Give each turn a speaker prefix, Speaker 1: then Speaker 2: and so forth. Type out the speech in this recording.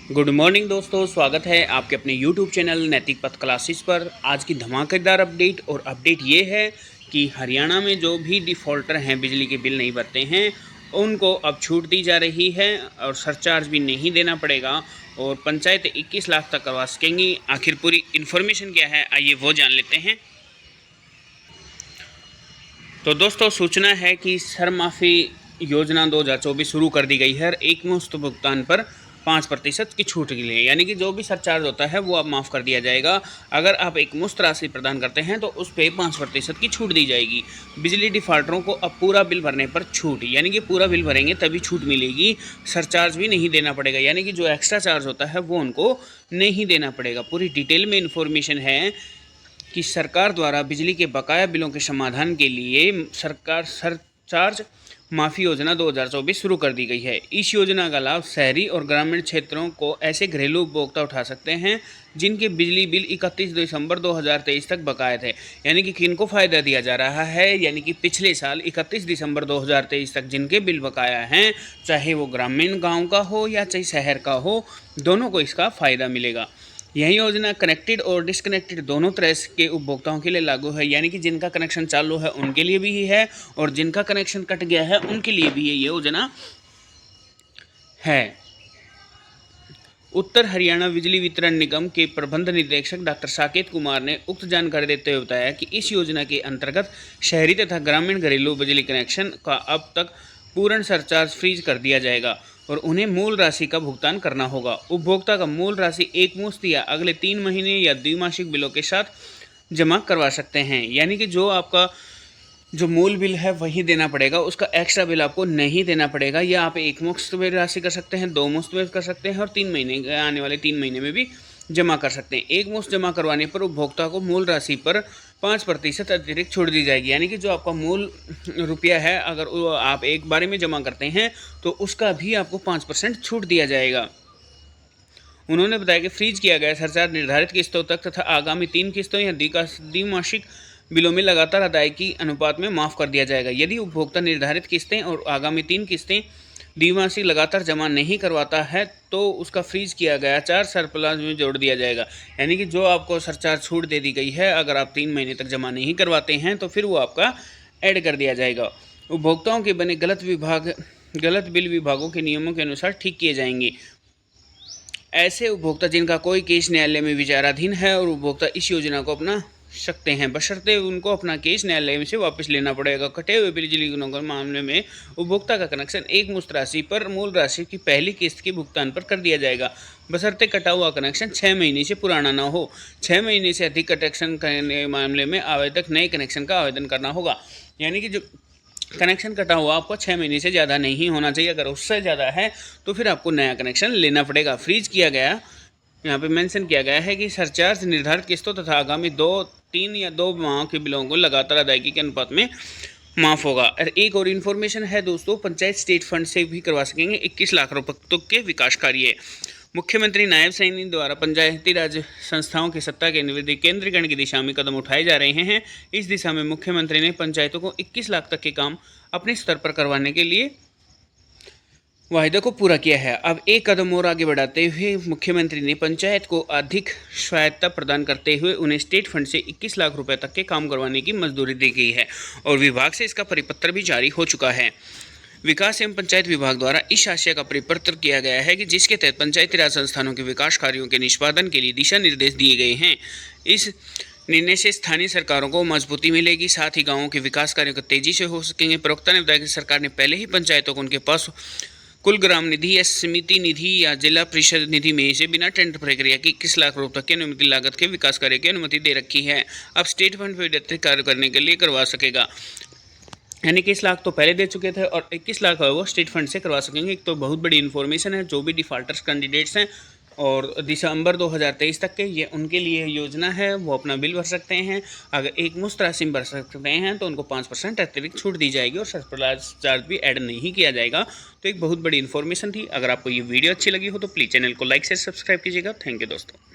Speaker 1: Good morning दोस्तों, स्वागत है आपके अपने YouTube चैनल नैतिक पथ क्लासेस पर। आज की धमाकेदार अपडेट ये है कि हरियाणा में जो भी डिफ़ॉल्टर हैं, बिजली के बिल नहीं भरते हैं, उनको अब छूट दी जा रही है और सरचार्ज भी नहीं देना पड़ेगा और पंचायत 21 लाख तक करवा सकेंगी। आखिर पूरी इन्फॉर्मेशन क्या है, आइए वो जान लेते हैं। तो दोस्तों, सूचना है कि सर माफ़ी योजना 2024 शुरू कर दी गई है। एक मुश्त भुगतान पर 5% की छूट के लिए, यानी कि जो भी सरचार्ज होता है वो अब माफ़ कर दिया जाएगा। अगर आप एक मुश्त राशि प्रदान करते हैं तो उस पर 5% की छूट दी जाएगी। बिजली डिफ़ॉल्टरों को अब पूरा बिल भरने पर छूट, यानी कि पूरा बिल भरेंगे तभी छूट मिलेगी। सरचार्ज भी नहीं देना पड़ेगा, यानी कि जो एक्स्ट्रा चार्ज होता है वो उनको नहीं देना पड़ेगा। पूरी डिटेल में इन्फॉर्मेशन है कि सरकार द्वारा बिजली के बकाया बिलों के समाधान के लिए सरकार सरचार्ज माफ़ी योजना 2024 शुरू कर दी गई है। इस योजना का लाभ शहरी और ग्रामीण क्षेत्रों को ऐसे घरेलू उपभोक्ता उठा सकते हैं जिनके बिजली बिल 31 दिसंबर 2023 तक बकाया थे। यानी कि किनको फ़ायदा दिया जा रहा है, यानी कि पिछले साल 31 दिसंबर 2023 तक जिनके बिल बकाया हैं, चाहे वो ग्रामीण गाँव का हो या चाहे शहर का हो, दोनों को इसका फ़ायदा मिलेगा। यह योजना कनेक्टेड और डिसकनेक्टेड दोनों तरह के उपभोक्ताओं के लिए लागू है, यानी कि जिनका कनेक्शन चालू है उनके लिए भी है और जिनका कनेक्शन कट गया है उनके लिए भी ये योजना है। उत्तर हरियाणा बिजली वितरण निगम के प्रबंध निदेशक डॉक्टर साकेत कुमार ने उक्त जानकारी देते हुए बताया कि इस योजना के अंतर्गत शहरी तथा ग्रामीण घरेलू बिजली कनेक्शन का अब तक पूर्ण सरचार्ज फ्रीज कर दिया जाएगा और उन्हें मूल राशि का भुगतान करना होगा। उपभोक्ता का मूल राशि एक मुश्त या अगले 3 महीने या द्विमासिक बिलों के साथ जमा करवा सकते हैं, यानी कि जो आपका जो मूल बिल है वही देना पड़ेगा, उसका एक्स्ट्रा बिल आपको नहीं देना पड़ेगा। या आप एक मुश्त में राशि कर सकते हैं, 2 मुश्त में कर सकते हैं और 3 महीने आने वाले 3 महीने में भी जमा कर सकते हैं। एक मुश्त जमा करवाने पर उपभोक्ता को मूल राशि पर 5% अतिरिक्त छूट दी जाएगी, यानी कि जो आपका मूल रुपया है अगर आप एक बारे में जमा करते हैं तो उसका भी आपको 5% छूट दिया जाएगा। उन्होंने बताया कि फ्रीज किया गया सरचार्ज निर्धारित किस्तों तक तथा आगामी 3 किस्तों या द्विमासिक बिलों में लगातार अदायगी अनुपात में माफ़ कर दिया जाएगा। यदि उपभोक्ता निर्धारित किस्तें और आगामी 3 किस्तें द्विमासिक लगातार जमा नहीं करवाता है तो उसका फ्रीज किया गया चार्ज सरप्लस में जोड़ दिया जाएगा, यानी कि जो आपको सरचार्ज छूट दे दी गई है, अगर आप 3 महीने तक जमा नहीं करवाते हैं तो फिर वो आपका ऐड कर दिया जाएगा। उपभोक्ताओं के बने गलत बिल विभागों के नियमों के अनुसार ठीक किए जाएंगे। ऐसे उपभोक्ता जिनका कोई केस न्यायालय में विचाराधीन है और उपभोक्ता इस योजना को अपना सकते हैं, बशर्ते उनको अपना केस न्यायालय से वापस लेना पड़ेगा। कटे हुए बिजली बिलों के मामले में उपभोक्ता का कनेक्शन एक मुश्त राशि पर मूल राशि की पहली किस्त के भुगतान पर कर दिया जाएगा, बशर्ते कटा हुआ कनेक्शन 6 महीने से पुराना ना हो। 6 महीने से अधिक कनेक्शन करने मामले में आवेदक नए कनेक्शन का आवेदन करना होगा, यानी कि जो कनेक्शन कटा हुआ आपको 6 महीने से ज़्यादा नहीं होना चाहिए। अगर उससे ज़्यादा है तो फिर आपको नया कनेक्शन लेना पड़ेगा। फ्रीज किया गया, यहाँ पे मेंशन किया गया है कि सरचार्ज निर्धारित किस्तों तथा आगामी 3 या 2 माह के बिलों को लगातार अदायगी के अनुपात में माफ़ होगा। और एक और इन्फॉर्मेशन है दोस्तों, पंचायत स्टेट फंड से भी करवा सकेंगे 21 लाख रुपये तक के विकास कार्य। मुख्यमंत्री नायब सैनी द्वारा पंचायती राज संस्थाओं की सत्ता के केंद्रीकरण की दिशा में कदम उठाए जा रहे हैं। इस दिशा में मुख्यमंत्री ने पंचायतों को 21 लाख तक के काम अपने स्तर पर करवाने के लिए वायदे को पूरा किया है। अब एक कदम और आगे बढ़ाते हुए मुख्यमंत्री ने पंचायत को अधिक स्वायत्तता प्रदान करते हुए उन्हें स्टेट फंड से 21 लाख रुपए तक के काम करवाने की मंजूरी दी गई है और विभाग से इसका परिपत्र भी जारी हो चुका है। विकास एवं पंचायत विभाग द्वारा इस आशय का परिपत्र किया गया है कि जिसके तहत पंचायती राज संस्थानों के विकास कार्यों के निष्पादन के लिए दिशा निर्देश दिए गए हैं। इस निर्णय से स्थानीय सरकारों को मजबूती मिलेगी, साथ ही गाँवों के विकास कार्यों को तेजी से हो सकेंगे। प्रवक्ता ने बताया कि सरकार ने पहले ही पंचायतों को उनके पास कुल ग्राम निधि या समिति निधि या जिला परिषद निधि में से बिना टेंडर प्रक्रिया की 21 लाख रुपये तक की अनुमति लागत के विकास कार्य की अनुमति दे रखी है। अब स्टेट फंड पर अतिरिक्त कार्य करने के लिए करवा सकेगा, यानी 21 लाख तो पहले दे चुके थे और 21 लाख है वो स्टेट फंड से करवा सकेंगे। एक तो बहुत बड़ी इन्फॉर्मेशन है। जो भी डिफ़ॉल्टर्स कैंडिडेट्स हैं और दिसंबर 2023 तक के, ये उनके लिए योजना है, वो अपना बिल भर सकते हैं। अगर एक मुश्त राशि में भर सकते हैं तो उनको 5% अतिरिक्त छूट दी जाएगी और सरप्लस चार्ज भी ऐड नहीं किया जाएगा। तो एक बहुत बड़ी इन्फॉर्मेशन थी। अगर आपको ये वीडियो अच्छी लगी हो तो प्लीज़ चैनल को लाइक से सब्सक्राइब कीजिएगा। थैंक यू दोस्तों।